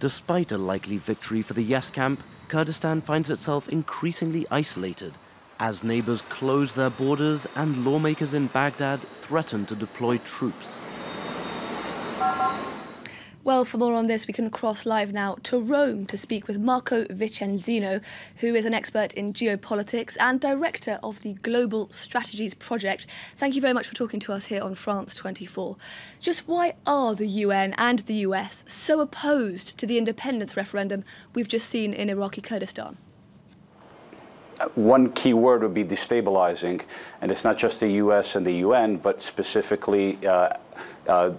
Despite a likely victory for the yes camp, Kurdistan finds itself increasingly isolated as neighbors close their borders and lawmakers in Baghdad threaten to deploy troops. Well, for more on this, we can cross live now to Rome to speak with Marco Vicenzino, who is an expert in geopolitics and director of the Global Strategies Project. Thank you very much for talking to us here on France 24. Just why are the UN and the US so opposed to the independence referendum we've just seen in Iraqi Kurdistan? One key word would be destabilizing, and it's not just the US and the UN, but specifically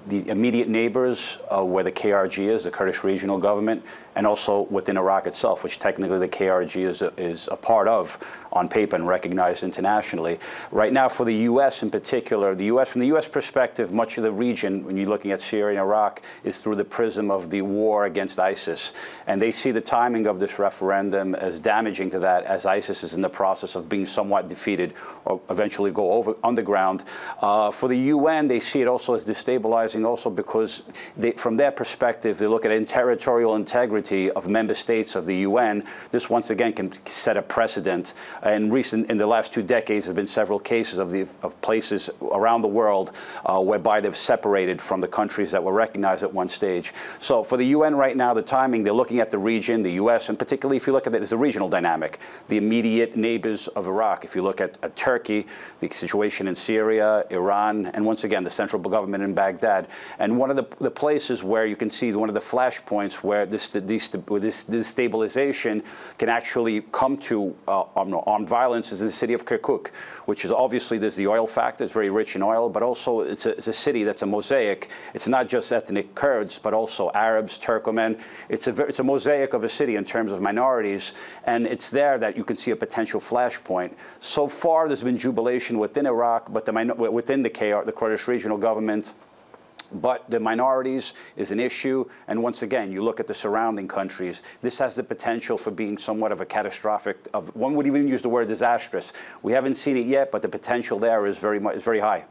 the immediate neighbors where the KRG is, the Kurdish Regional Government, and also within Iraq itself, which technically the KRG is a part of on paper and recognized internationally. Right now, for the U.S. in particular, from the U.S. perspective, much of the region, when you're looking at Syria and Iraq, is through the prism of the war against ISIS. And they see the timing of this referendum as damaging to that, as ISIS is in the process of being somewhat defeated or eventually go underground. For the UN, they see it also as destabilizing also because from their perspective, they look at territorial integrity of member states of the UN. This once again can set a precedent. And in the last 2 decades, there have been several cases of places around the world whereby they've separated from the countries that were recognized at one stage. So for the UN right now, the timing, they're looking at the region, the US, and particularly if you look at it, there's a regional dynamic. The immediate neighbors of Iraq, if you look at Turkey, the situation in Syria, Iran, and once again, the central government in Baghdad. And one of the places where you can see one of the flashpoints where this destabilization can actually come to armed violence is in the city of Kirkuk, which is obviously, there's the oil factor, it's very rich in oil, but also it's a city that's a mosaic. It's not just ethnic Kurds, but also Arabs, Turkmen. It's a mosaic of a city in terms of minorities, and it's there that you can see a potential flashpoint. So far, there's been jubilation within Iraq, but within the Kurdish Regional Government. But the minorities is an issue, and once again, you look at the surrounding countries. This has the potential for being somewhat of a catastrophic. One would even use the word disastrous. We haven't seen it yet, but the potential there is very high.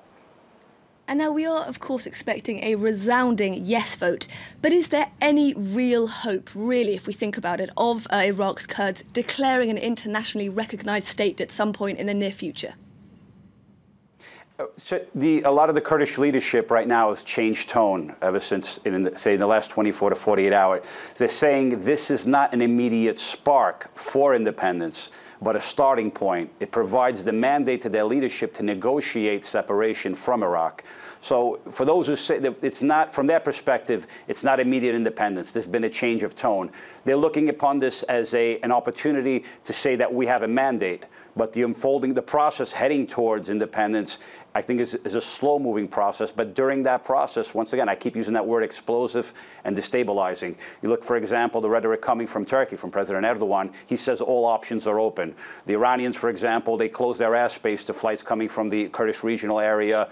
And now we are, of course, expecting a resounding yes vote. But is there any real hope, really, if we think about it, of Iraq's Kurds declaring an internationally recognized state at some point in the near future? So a lot of the Kurdish leadership right now has changed tone ever since, say, in the last 24 to 48 hours. They're saying this is not an immediate spark for independence, but a starting point. It provides the mandate to their leadership to negotiate separation from Iraq. So for those who say that it's not, from their perspective, it's not immediate independence. There's been a change of tone. They're looking upon this as an opportunity to say that we have a mandate. But the process heading towards independence, I think, is a slow-moving process. But during that process, once again, I keep using that word explosive and destabilizing. You look, for example, the rhetoric coming from Turkey, from President Erdogan. He says all options are open. The Iranians, for example, they closed their airspace to flights coming from the Kurdish regional area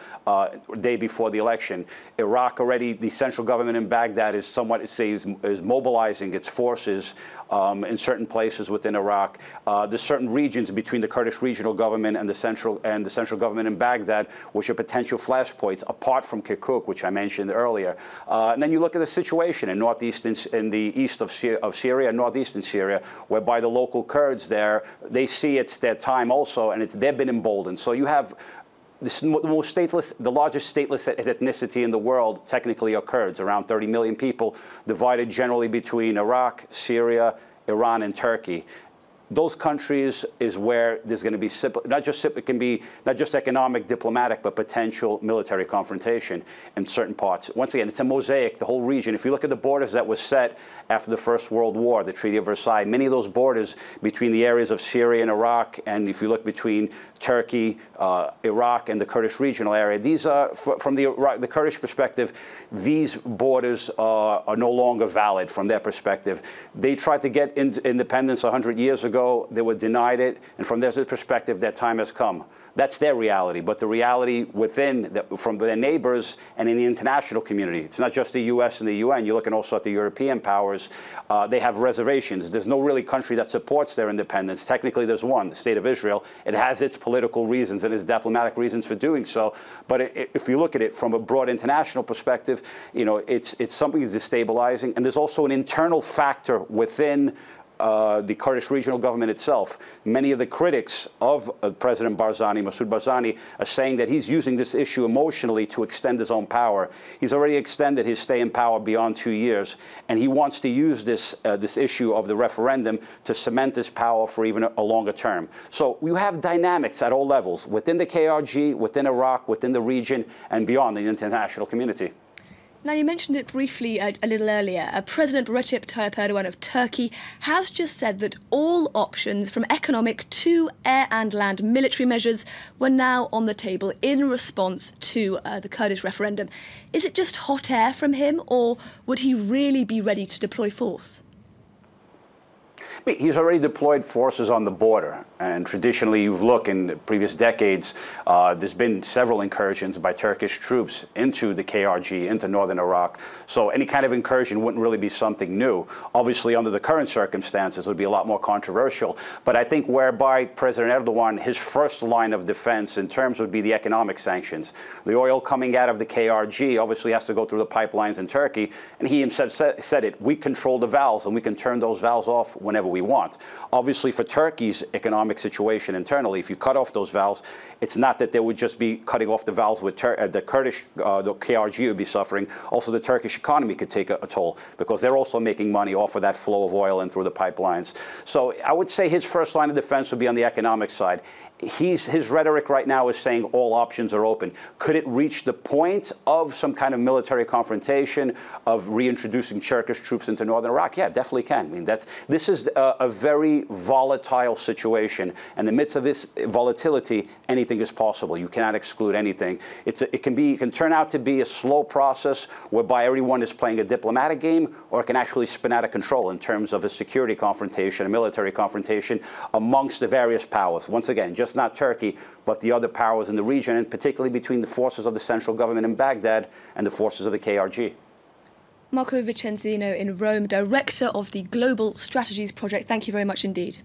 day before the election. Iraq already, the central government in Baghdad is somewhat, is mobilizing its forces in certain places within Iraq. There's certain regions between the Kurdish regional government and the central government in Baghdad, which are potential flashpoints, apart from Kirkuk, which I mentioned earlier. And then you look at the situation in in the east of Syria, northeastern Syria, whereby the local Kurds there, they see it's their time also, and they've been emboldened. So you have the largest stateless ethnicity in the world, technically, are Kurds, around 30 million people, divided generally between Iraq, Syria, Iran, and Turkey. Those countries is where there's going to be it can be not just economic, diplomatic, but potential military confrontation in certain parts. Once again, it's a mosaic, the whole region. If you look at the borders that were set after the First World War, the Treaty of Versailles, many of those borders between the areas of Syria and Iraq, and if you look between Turkey, Iraq, and the Kurdish regional area, these are, from the Kurdish perspective, these borders are no longer valid from their perspective. They tried to get independence 100 years ago. ago, they were denied it, and from their perspective, their time has come. That's their reality, but the reality from their neighbors and in the international community, it's not just the U.S. and the UN. You're looking also at the European powers. They have reservations. There's no really country that supports their independence. Technically, there's one, the State of Israel. It has its political reasons and its diplomatic reasons for doing so. But if you look at it from a broad international perspective, you know, it's something that's destabilizing. And there's also an internal factor within the Kurdish regional government itself. Many of the critics of President Barzani, Masoud Barzani, are saying that he's using this issue emotionally to extend his own power. He's already extended his stay in power beyond 2 years, and he wants to use this issue of the referendum to cement his power for even a longer term. So we have dynamics at all levels, within the KRG, within Iraq, within the region, and beyond the international community. Now, you mentioned it briefly a little earlier. President Recep Tayyip Erdogan of Turkey has just said that all options, from economic to air and land military measures, were now on the table in response to the Kurdish referendum. Is it just hot air from him, or would he really be ready to deploy force? He's already deployed forces on the border, and traditionally, you've looked in previous decades, there's been several incursions by Turkish troops into the KRG, into northern Iraq. So any kind of incursion wouldn't really be something new. Obviously, under the current circumstances, it would be a lot more controversial. But I think whereby President Erdogan, his first line of defense in terms would be the economic sanctions. The oil coming out of the KRG obviously has to go through the pipelines in Turkey, and he himself said it. We control the valves, and we can turn those valves off whenever we want. Obviously, for Turkey's economic situation internally, if you cut off those valves, it's not that they would just be cutting off the valves with the Kurdish, the KRG would be suffering. Also, the Turkish economy could take a toll because they're also making money off of that flow of oil and through the pipelines. So I would say his first line of defense would be on the economic side. His rhetoric right now is saying all options are open. Could it reach the point of some kind of military confrontation, of reintroducing Turkish troops into northern Iraq? Yeah, definitely can. I mean, this is a very volatile situation. In the midst of this volatility, anything is possible. You cannot exclude anything. It can turn out to be a slow process whereby everyone is playing a diplomatic game, or it can actually spin out of control in terms of a security confrontation, a military confrontation amongst the various powers. Once again, just not Turkey, but the other powers in the region, and particularly between the forces of the central government in Baghdad and the forces of the KRG. Marco VICENZINO in Rome, Director of the Global Strategies Project. Thank you very much indeed.